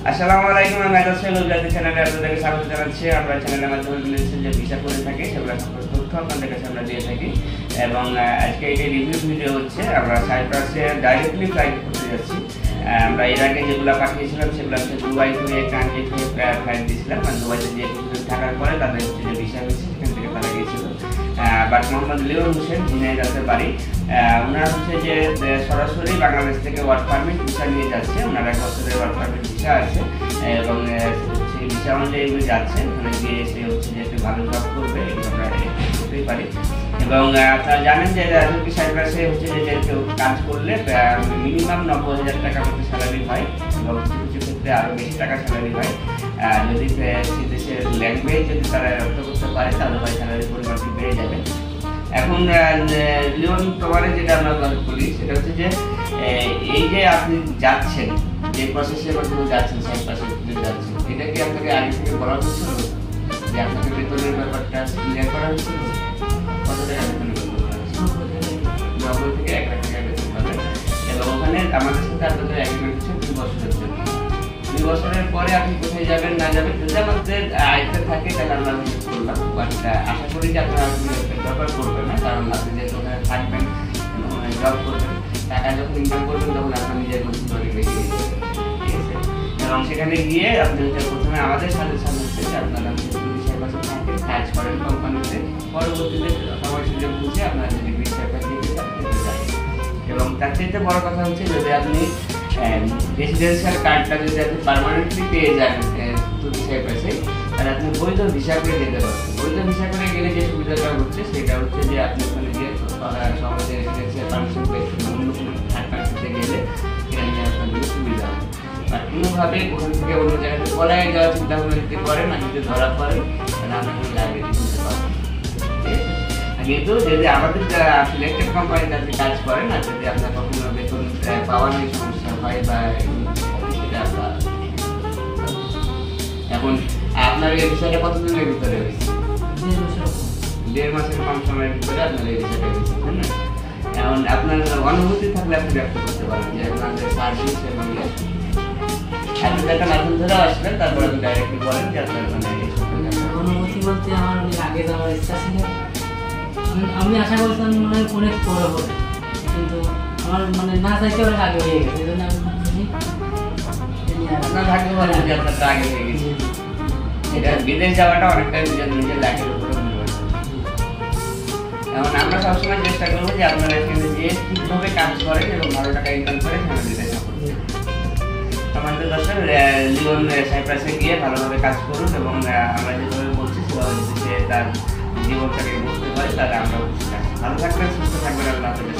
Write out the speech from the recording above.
আসসালামু আলাইকুম, আমি আজাদ সোহেল চ্যানেলে আপনাদেরকে স্বাগত জানাচ্ছি। আমরা চ্যানেলের মাধ্যমে যে ভিসা করে থাকি সেগুলো সম্পর্কে তথ্য আপনাদের কাছে আমরা দিয়ে থাকি এবং আজকে এই রিভিউ ভিডিও হচ্ছে আমরা সাইপ্রাসে ডাইরেক্টলি ফ্লাইট করতে যাচ্ছি। আমরা এর আগে যেগুলো পাঠিয়েছিলাম সেগুলো হচ্ছে দুবাই হয়ে ট্রানজিট হয়ে ফ্লাইট দিয়েছিলাম, মানে দুবাইতে যে থাকার পরে তাদের হচ্ছে যে ভিসা হয়েছে সেখান থেকে তারা গিয়েছিল। বাট মোহাম্মদ লিওন হোসেন ঝিনাইদহের বাড়ি, ওনারা হচ্ছে যে সরাসরি বাংলাদেশ থেকে ওয়ার্ক পারমিট ভিসা নিয়ে যাচ্ছে। ওনার 1 বছরের ওয়ার্ক পারমিট ভিসা আছে এবং সেই ভিসা অনুযায়ী উনি যাচ্ছেন। ওখানে গিয়ে সে হচ্ছে যে একটু ভালো জব করবে, এগুলো আমরা করতেই পারি। এবং আপনারা জানেন যে সাইপ্রাসে হচ্ছে যে কেউ কাজ করলে মিনিমাম 90,000 টাকা মতো স্যালারি হয় এবং কিছু কিছু ক্ষেত্রে আরও বেশি টাকা স্যালারি হয়। যদি সেই দেশের ল্যাঙ্গুয়েজ যদি তারা রপ্ত করতে পারে তাহলে হয় স্যালারির পরিমাণটি বেড়ে যাবে। এখন লিওন প্রমাণে যেটা আমরা বলি সেটা হচ্ছে যে এই যে আপনি যাচ্ছেন, যে প্রসেসের মাধ্যমে যাচ্ছেন সাইপ্রাসে যাচ্ছেন, এটা কি আপনাকে আগে থেকে বলা হচ্ছিল যে আপনাকে বেতনের ব্যাপারটা ক্লিয়ার করা হচ্ছিল? কত টাকা বেতন করতে হবে? 90 থেকে 1 লাখ টাকা বেতন পাবে এবং ওখানে আমাদের সাথে আপনাদের এগ্রিমেন্ট হচ্ছে 2 বছরের জন্য। 2 বছরের পরে আপনি কোথায় যাবেন না যাবেন যদি আমাদের আয়ত্তে থাকে তাহলে আমরা করলাম, বাট আশা করি যে আপনারা দরকার করবেন না, কারণ আপনি যেহেতু ওখানে থাকবেন এবং জব করবেন, টাকা যখন ইনকাম করবেন তখন আপনার নিজের মধ্যে করে বেশি হয়ে যাবে, ঠিক আছে? এবং সেখানে গিয়ে আপনি প্রথমে আমাদের সাথে হচ্ছে যে আপনারা থাকেন, কাজ করেন কোম্পানিতে, পরবর্তীতে সবার সুযোগ বুঝে আপনারা যদি বিষয়টা দিতে চান এবং তার চাইতে বড় কথা হচ্ছে যদি আপনি রেসিডেন্সিয়াল কার্ডটা যদি আপনি পার্মানেন্টলি পেয়ে যান সাইপ্রাসে, তাহলে আপনি বৈধ ভিসা করে যেতে পারবেন। বৈধ ভিসা করে গেলে যে সুবিধাটা হচ্ছে সেটা হচ্ছে যে আপনি ওখানে গিয়ে সমাজে রেসিডেন্সিয়াল পারমিশন পেয়েছেন, অন্য কোনো থার্ড কান্ট্রিতে গেলে এখানে আপনাদের সুবিধা হবে। আর কোনোভাবে ওখান থেকে অন্য জায়গাতে পলায় যাওয়ার চিন্তা ভাবনা যদি করেন আর যদি ধরা পড়ে তাহলে আপনাকে লাইব্রেরি দিতে পারবেন, ঠিক আছে? কিন্তু যদি আমাদের সিলেক্টেড কোম্পানিতে আপনি কাজ করেন আর যদি আপনার কখনো বেতন পাওয়ার নিয়ে সমস্যা হয় বা সেটা আপনার এখন আপনার এই বিষয়টা কতদিনের ভিতরে হয়েছে? 1.5 মাসের কম সময়ের ভিতরে আপনার এই বিষয়টা হয়েছে, তাই না? এখন আপনার অনুভূতি থাকলে আপনি ব্যক্ত করতে পারেন যে আপনাদের সার্ভিস এবং আপনি একটা মাধ্যম ধরে আসবেন, তারপর আপনি ডাইরেক্টলি বলেন যে আপনার মানে অনুভূতি বলতে আমার আগে যাওয়ার ইচ্ছা ছিল। আমি আশা করছিলাম অনেক বড় হবে, কিন্তু আমার মানে না চাইতে অনেক আগে হয়ে গেছে, এই জন্য আমি আপনার ভাগ্য ভালো যে আপনার আগে হয়ে গেছে। এটা বিদেশ যাওয়াটা অনেকটা নিজের লাইফের উপরে নির্ভর করে। এখন আমরা সবসময় চেষ্টা করবো যে আপনারা এখানে যে ঠিকভাবে কাজ করেন এবং ভালো টাকা ইনকাম করেন সেটা বিদেশে করতে। আমাদের দর্শক লিওন সাইপ্রাসে গিয়ে ভালোভাবে কাজ করুন এবং আমরা যেভাবে বলছি সেভাবে যদি সে তার জীবনটাকে বুঝতে পারে তাহলে আমরা ভালো থাকবেন, সুস্থ থাকবেন। আল্লাহ হাফেজ।